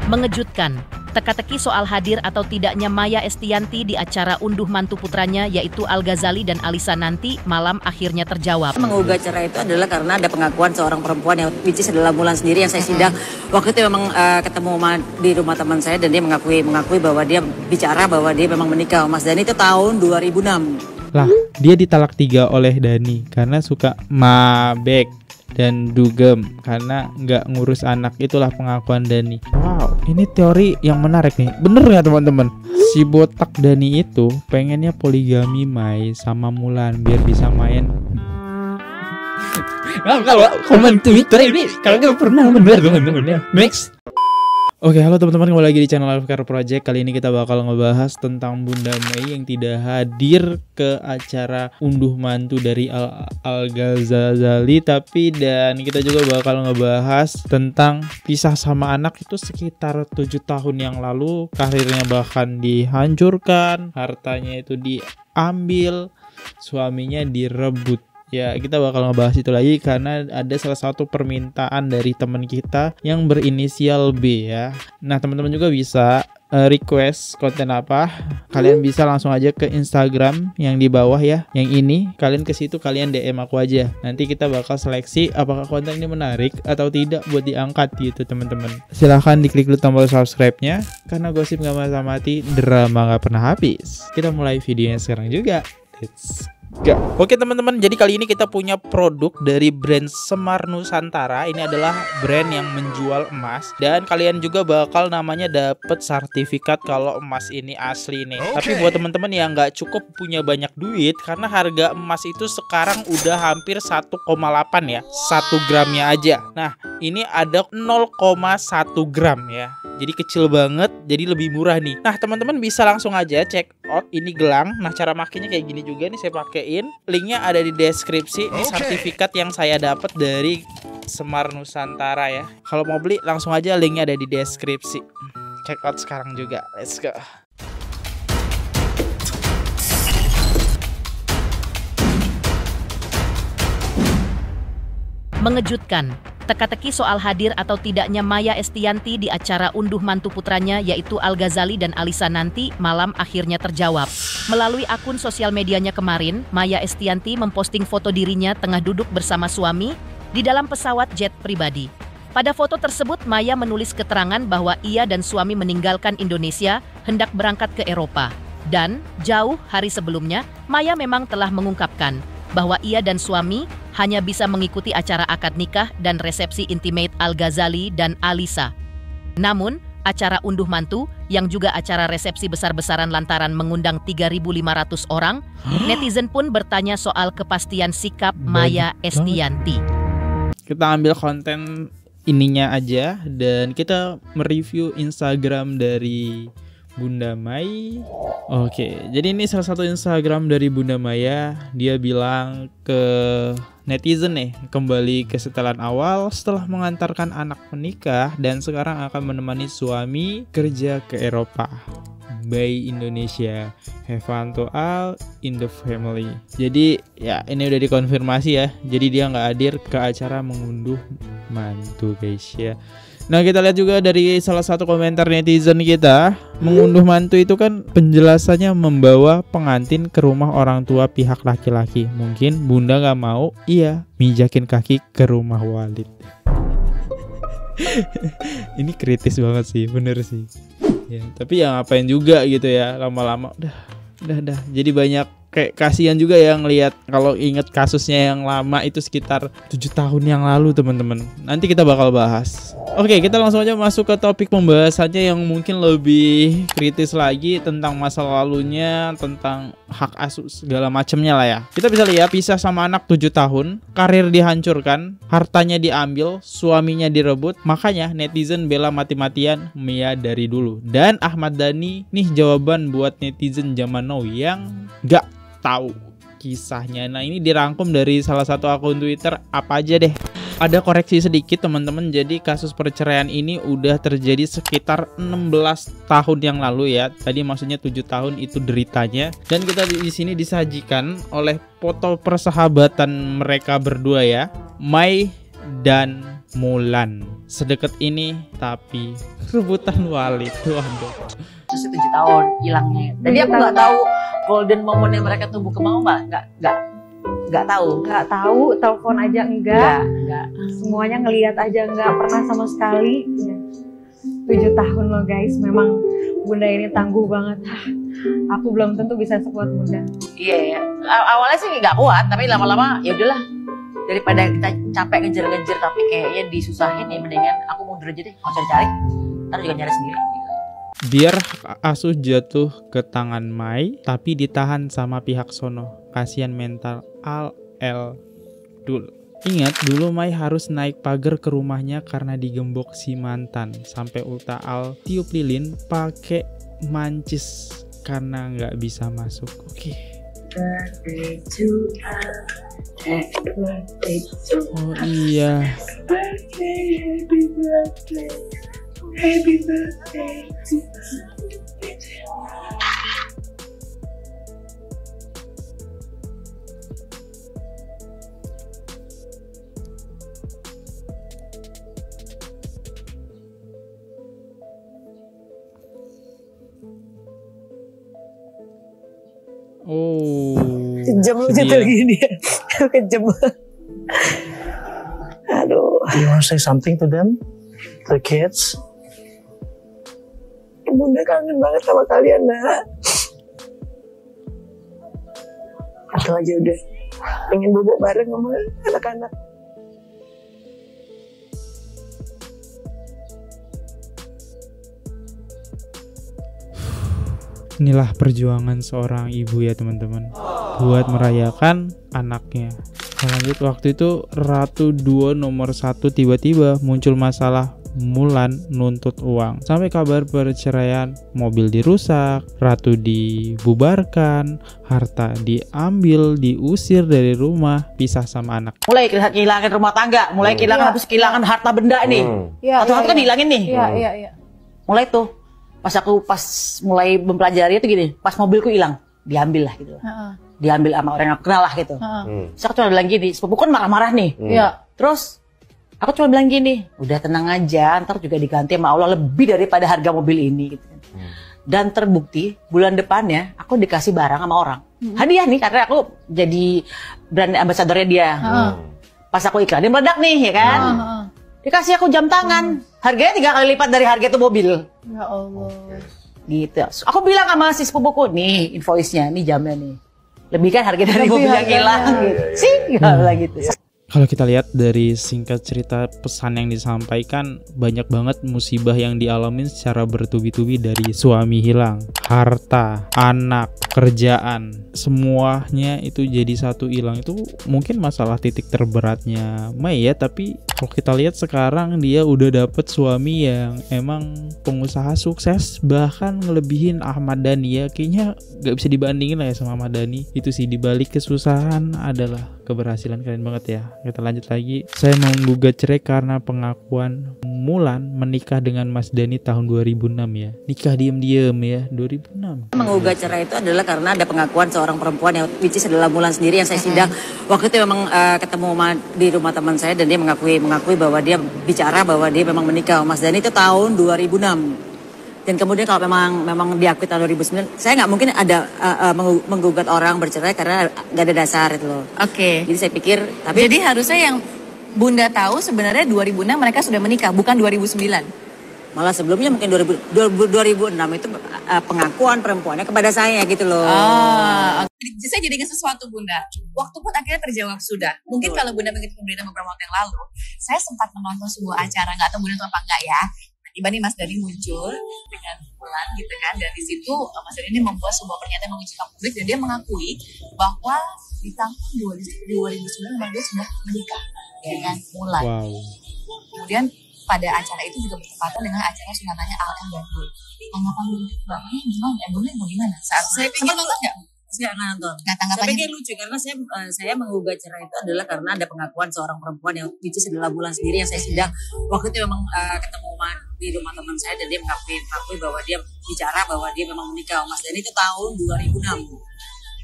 Mengejutkan, teka-teki soal hadir atau tidaknya Maya Estianty di acara unduh mantu putranya yaitu Al Ghazali dan Alisa nanti malam akhirnya terjawab. Menggugat cerai itu adalah karena ada pengakuan seorang perempuan yang which is adalah Mulan sendiri yang saya sidang. Waktu itu memang ketemu di rumah teman saya dan dia mengakui bahwa dia bicara bahwa dia memang menikah sama Mas Dhani itu tahun 2006. Lah, dia ditalak 3 oleh Dhani karena suka mabek dan dugem karena nggak ngurus anak. Itulah pengakuan Dhani. Wow, ini teori yang menarik nih. Bener nggak teman-teman? Si botak Dhani itu pengennya poligami Mai sama Mulan biar bisa main. Kalau komen Twitter ini kalau nggak pernah bener. Next. Oke, halo teman-teman, kembali lagi di channel Alfcar Project. Kali ini kita bakal ngebahas tentang Bunda Mai yang tidak hadir ke acara unduh mantu dari Al Ghazali. Dan kita juga bakal ngebahas tentang pisah sama anak itu sekitar 7 tahun yang lalu. Karirnya bahkan dihancurkan, hartanya itu diambil, suaminya direbut. Ya, kita bakal ngebahas itu lagi karena ada salah satu permintaan dari teman kita yang berinisial B ya. Nah, teman-teman juga bisa request konten apa. Kalian bisa langsung aja ke Instagram yang di bawah ya. Yang ini, kalian ke situ, kalian DM aku aja. Nanti kita bakal seleksi apakah konten ini menarik atau tidak buat diangkat gitu, teman-teman. Silahkan diklik dulu tombol subscribe-nya karena gosip gak mati, drama gak pernah habis. Kita mulai videonya sekarang juga. Let's go. Oke teman-teman, jadi kali ini kita punya produk dari brand Semar Nusantara. Ini adalah brand yang menjual emas dan kalian juga bakal namanya dapet sertifikat kalau emas ini asli nih. Tapi buat teman-teman yang nggak cukup punya banyak duit, karena harga emas itu sekarang udah hampir 1,8 ya, 1 gramnya aja. Nah, ini ada 0,1 gram ya. Jadi kecil banget, jadi lebih murah nih. Nah, teman-teman bisa langsung aja check out ini gelang. Nah, cara makainya kayak gini juga nih, saya pakein. Linknya ada di deskripsi. Ini sertifikat yang saya dapat dari Semar Nusantara ya. Kalau mau beli langsung aja, linknya ada di deskripsi. Check out sekarang juga. Let's go. Mengejutkan, teka-teki soal hadir atau tidaknya Maya Estianty di acara unduh mantu putranya yaitu Al Ghazali dan Alisa nanti malam akhirnya terjawab. Melalui akun sosial medianya kemarin, Maya Estianty memposting foto dirinya tengah duduk bersama suami di dalam pesawat jet pribadi. Pada foto tersebut, Maya menulis keterangan bahwa ia dan suami meninggalkan Indonesia hendak berangkat ke Eropa. Dan jauh hari sebelumnya, Maya memang telah mengungkapkan bahwa ia dan suami hanya bisa mengikuti acara akad nikah dan resepsi intimate Al Ghazali dan Alisa. Namun, acara unduh mantu yang juga acara resepsi besar-besaran lantaran mengundang 3.500 orang, netizen pun bertanya soal kepastian sikap Maya Estianty. Kita ambil konten ininya aja dan kita mereview Instagram dari Bunda Mai. Oke, jadi ini salah satu Instagram dari Bunda Maya. Dia bilang ke netizen nih, kembali ke setelan awal setelah mengantarkan anak menikah dan sekarang akan menemani suami kerja ke Eropa. By Indonesia, have fun to all in the family. Jadi ya ini udah dikonfirmasi ya. Jadi dia nggak hadir ke acara mengunduh mantu guys ya. Nah, kita lihat juga dari salah satu komentar netizen kita. Mengunduh mantu itu kan penjelasannya membawa pengantin ke rumah orang tua pihak laki-laki. Mungkin bunda gak mau, iya, mijakin kaki ke rumah Walid. Ini kritis banget sih, bener sih ya, tapi ya ngapain juga gitu ya. Lama-lama udah. Jadi banyak kayak kasihan juga yang lihat kalau inget kasusnya yang lama itu sekitar 7 tahun yang lalu teman-teman. Nanti kita bakal bahas. Oke, kita langsung aja masuk ke topik pembahasannya yang mungkin lebih kritis lagi tentang masa lalunya, tentang hak asuh segala macamnya lah ya. Kita bisa lihat pisah sama anak 7 tahun, karir dihancurkan, hartanya diambil, suaminya direbut. Makanya netizen bela mati-matian Mia dari dulu. Dan Ahmad Dhani nih jawaban buat netizen zaman now yang gak tahu kisahnya. Nah, ini dirangkum dari salah satu akun Twitter. Apa aja deh. Ada koreksi sedikit teman-teman. Jadi kasus perceraian ini udah terjadi sekitar 16 tahun yang lalu ya. Tadi maksudnya 7 tahun itu deritanya. Dan kita di sini disajikan oleh foto persahabatan mereka berdua ya. Mai dan Mulan. Sedekat ini tapi rebutan Walid. Waduh. Terus 7 tahun hilangnya. Jadi aku nggak tahu golden momentnya mereka tumbuh kembang nggak tahu. Nggak tahu, telepon aja enggak. Nggak. Semuanya ngelihat aja enggak pernah sama sekali. 7 tahun loh guys, memang Bunda ini tangguh banget. Aku belum tentu bisa sekuat Bunda. Iya ya. Awalnya sih nggak kuat, tapi lama-lama ya udahlah. Daripada kita capek ngejar-ngejar tapi kayaknya disusahin ya, mendingan aku mundur aja deh, mau cari-cari. Ntar juga nyari sendiri. Biar hak asuh jatuh ke tangan Mai, tapi ditahan sama pihak sono. Kasihan mental Al El Dul. Ingat dulu Mai harus naik pagar ke rumahnya karena digembok si mantan. Sampai Ulta Al tiup lilin pakai mancis karena nggak bisa masuk. Oke. Oh iya. Happy birthday to Oh. Kejam sedih gitu ya. gini ya. Kejam. Aduh. You want to say something to them? To the kids? Bunda kangen banget sama kalian, Nak. Aku aja udah pengen bobo bareng sama anak-anak. Inilah perjuangan seorang ibu ya teman-teman, buat merayakan anaknya. Lanjut, waktu itu Ratu Duo nomor 1 tiba-tiba muncul masalah Mulan nuntut uang. Sampai kabar perceraian, mobil dirusak, Ratu dibubarkan, harta diambil, diusir dari rumah, pisah sama anak. Mulai kehilangan rumah tangga, mulai kehilangan harta benda nih. Satu-satu kan dihilangin nih. Iya. Mulai tuh. Pas mulai mempelajari itu gini, pas mobilku hilang, diambil lah gitu. Diambil sama orang yang aku kenal lah gitu. Terus aku cuma bilang gini, sepupuku kan marah-marah nih. Terus aku cuma bilang gini, udah tenang aja, ntar juga diganti sama Allah lebih daripada harga mobil ini gitu. Dan terbukti bulan depannya aku dikasih barang sama orang. Hadiah nih, karena aku jadi brand ambasadornya dia. Pas aku iklanin meledak nih ya kan. Dikasih aku jam tangan, harganya 3 kali lipat dari harga itu mobil. Ya Allah. Gitu. Aku bilang sama si sepupuku, nih invoice-nya, nih jamnya nih. Lebih kan harga dari mobil yang hilang gitu. Sih, gitu. Kalau kita lihat dari singkat cerita pesan yang disampaikan, banyak banget musibah yang dialamin secara bertubi-tubi dari suami hilang, harta, anak, kerjaan, semuanya itu jadi satu hilang. Itu mungkin masalah titik terberatnya Mai ya, tapi kalau kita lihat sekarang dia udah dapet suami yang emang pengusaha sukses, bahkan ngelebihin Ahmad Dhani ya. Kayaknya gak bisa dibandingin lah ya sama Ahmad Dhani. Itu sih, dibalik kesusahan adalah keberhasilan. Keren banget ya. Kita lanjut lagi. Saya menggugat cerai karena pengakuan Mulan menikah dengan Mas Dhani tahun 2006 ya. Nikah diem-diem ya, 2006. Menggugat cerai itu adalah karena ada pengakuan seorang perempuan yang which is adalah Mulan sendiri yang saya sidang. Waktu itu memang ketemu di rumah teman saya dan dia mengakui bahwa dia bicara bahwa dia memang menikah sama Mas Dhani itu tahun 2006. Dan kemudian kalau memang diakui tahun 2009, saya nggak mungkin ada menggugat orang bercerai karena nggak ada dasar itu loh. Oke. Jadi saya pikir, tapi Jadi harusnya yang Bunda tahu sebenarnya 2006 mereka sudah menikah, bukan 2009. malah sebelumnya mungkin 2006 itu pengakuan perempuannya kepada saya gitu loh. Saya jadi ingat sesuatu Bunda. Waktu pun akhirnya terjawab sudah. Mungkin kalau Bunda mengikuti pemberitaan beberapa waktu yang lalu, saya sempat menonton sebuah acara, nggak tahu Bunda tahu apa enggak ya. Tiba nih Mas Dhani muncul dengan Mulan gitu kan, dan di situ Mas Dhani ini membuat sebuah pernyataan mengucapkan publik dan dia mengakui bahwa di tahun 2009 memang dia sudah menikah dengan Mulan. Wow. Kemudian pada acara itu juga bertepatan dengan acara sunanannya Al dan Dul. Tanggapan Bapaknya gimana? Bunda mau gimana? Saat Saya pikir nonton nggak? Saya nggak nonton. Nggak, Saya tanggapannya? pikir lucu karena saya menggugat cerai itu adalah karena ada pengakuan seorang perempuan yang which is adalah Mulan sendiri yang saya sidang. Waktu itu memang ketemu di rumah teman saya dan dia mengakui bahwa dia bicara bahwa dia memang menikah sama Mas Dhani itu tahun 2006.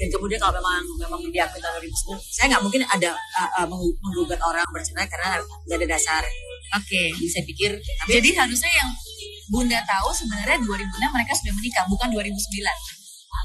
Dan kemudian kalau memang diakui tahun 2009, saya nggak mungkin ada menggugat orang bercerai karena nggak ada dasar. Oke. Jadi saya pikir, Jadi harusnya yang Bunda tahu sebenarnya 2006 mereka sudah menikah, bukan 2009.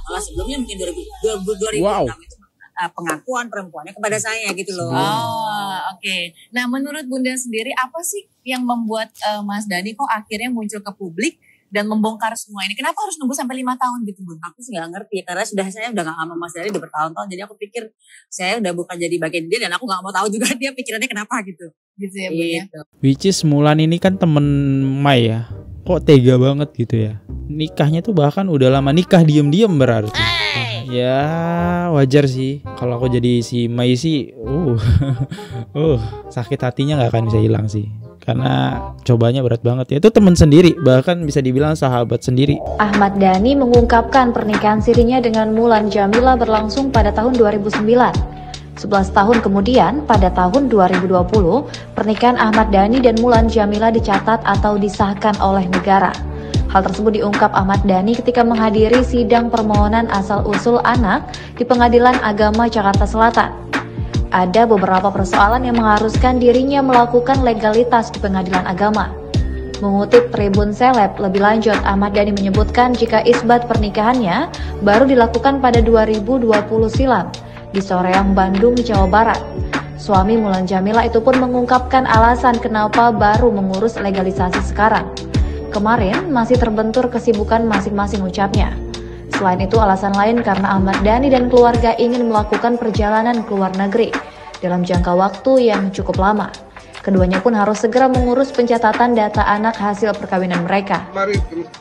malah sebelumnya mungkin 2006 Wow. itu pengakuan perempuannya kepada saya gitu loh. Oh, oke. Nah, menurut Bunda sendiri apa sih yang membuat Mas Dhani kok akhirnya muncul ke publik dan membongkar semua ini? Kenapa harus nunggu sampai 5 tahun gitu, Bun? Aku sih nggak ngerti karena saya udah nggak sama Mas Dhani udah bertahun-tahun, jadi aku pikir saya udah bukan jadi bagian dia dan aku nggak mau tahu juga dia pikirannya kenapa gitu. Gitu ya, Bun ya. Gitu. Which is Mulan ini kan temen Mai ya. Kok tega banget gitu ya. Nikahnya tuh bahkan udah lama nikah diem-diem berarti. Ya wajar sih. Kalau aku jadi si Mai sih sakit hatinya gak akan bisa hilang sih. Karena cobanya berat banget ya. Itu temen sendiri, bahkan bisa dibilang sahabat sendiri. Ahmad Dhani mengungkapkan pernikahan sirinya dengan Mulan Jamila berlangsung pada tahun 2009. 11 tahun kemudian, pada tahun 2020, pernikahan Ahmad Dhani dan Mulan Jamila dicatat atau disahkan oleh negara. Hal tersebut diungkap Ahmad Dhani ketika menghadiri sidang permohonan asal-usul anak di Pengadilan Agama Jakarta Selatan. Ada beberapa persoalan yang mengharuskan dirinya melakukan legalitas di Pengadilan Agama. Mengutip Tribun Seleb, lebih lanjut Ahmad Dhani menyebutkan jika isbat pernikahannya baru dilakukan pada 2020 silam di Soreang, Bandung, Jawa Barat. Suami Mulan Jamila itu pun mengungkapkan alasan kenapa baru mengurus legalisasi sekarang. Kemarin masih terbentur kesibukan masing-masing ucapnya. Selain itu alasan lain karena Ahmad Dhani dan keluarga ingin melakukan perjalanan ke luar negeri dalam jangka waktu yang cukup lama. Keduanya pun harus segera mengurus pencatatan data anak hasil perkawinan mereka.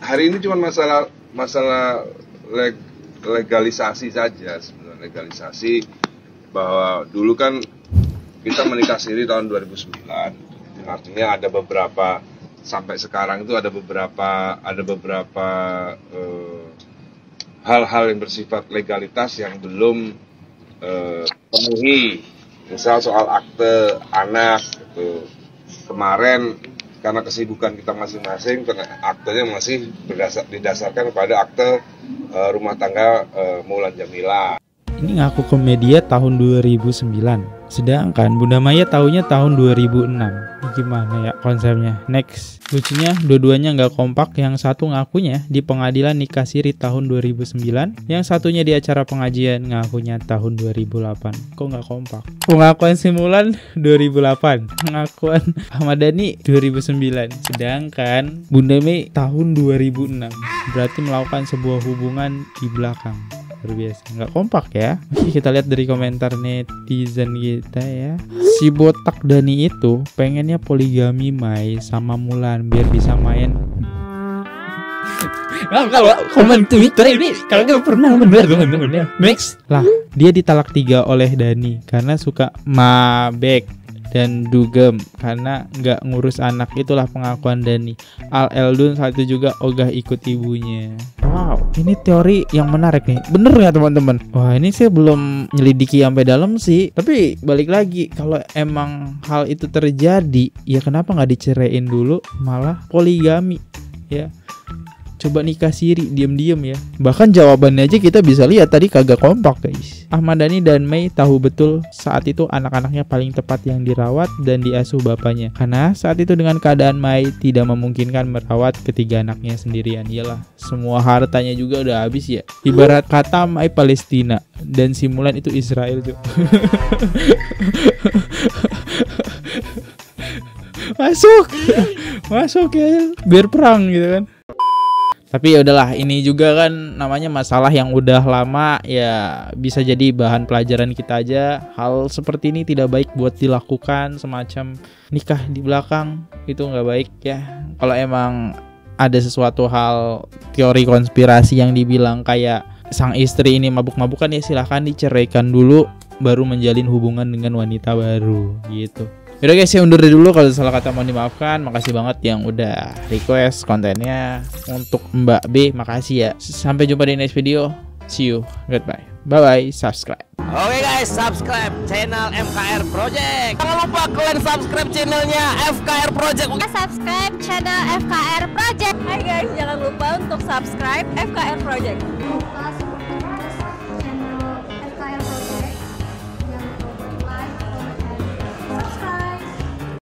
Hari ini cuma masalah legalisasi saja sebenarnya. Legalisasi bahwa dulu kan kita menikah sendiri tahun 2009, artinya ada beberapa sampai sekarang itu ada beberapa hal-hal yang bersifat legalitas yang belum penuhi, misal soal akte anak gitu. Kemarin karena kesibukan kita masing-masing, aktenya masih didasarkan pada akte rumah tangga Mulan Jamila. Ini ngaku ke media tahun 2009. Sedangkan Bunda Maya tahunya tahun 2006. Ini gimana ya konsepnya? Next. Lucunya dua-duanya nggak kompak. Yang satu ngakunya di pengadilan nikah siri tahun 2009. Yang satunya di acara pengajian ngakunya tahun 2008. Kok nggak kompak? Pengakuan si Mulan 2008. Pengakuan Ahmad Dhani 2009. Sedangkan Bunda Mei tahun 2006. Berarti melakukan sebuah hubungan di belakang. Biasa nggak kompak ya. Oke, kita lihat dari komentar netizen kita ya. Si botak Dhani itu pengennya poligami Mai sama Mulan biar bisa main. Kalau komen Twitter ini kalau nggak pernah bener. Max lah, dia ditalak 3 oleh Dhani karena suka mabek dan dugem karena nggak ngurus anak. Itulah pengakuan Dhani. Al Eldun saat itu juga ogah ikut ibunya. Wow, ini teori yang menarik nih. Bener nggak teman-teman? Wah, ini saya belum nyelidiki sampai dalam sih. Tapi balik lagi, kalau emang hal itu terjadi, ya kenapa nggak diceraiin dulu, malah poligami ya? Coba nikah siri diam-diam ya. Bahkan jawabannya aja kita bisa lihat tadi kagak kompak guys. Ahmad Dhani dan Mei tahu betul saat itu anak-anaknya paling tepat yang dirawat dan diasuh bapaknya. Karena saat itu dengan keadaan Mei tidak memungkinkan merawat ketiga anaknya sendirian. Iyalah, semua hartanya juga udah habis ya. Ibarat kata Mei Palestina dan si Mulan itu Israel tuh. Masuk ya, biar perang gitu kan. Tapi ya udahlah, ini juga kan namanya masalah yang udah lama ya, bisa jadi bahan pelajaran kita aja. Hal seperti ini tidak baik buat dilakukan, semacam nikah di belakang itu nggak baik ya. Kalau emang ada sesuatu hal teori konspirasi yang dibilang kayak sang istri ini mabuk-mabukan, ya silahkan diceraikan dulu baru menjalin hubungan dengan wanita baru gitu. Yaudah guys, saya undur dulu, kalau salah kata mohon dimaafkan. Makasih banget yang udah request kontennya. Untuk Mbak B, makasih ya. Sampai jumpa di next video. See you, goodbye. Bye-bye, subscribe. Oke guys, subscribe channel FKR Project. Jangan lupa kalian subscribe channelnya FKR Project. Subscribe channel FKR Project. Hai guys, jangan lupa untuk subscribe FKR Project.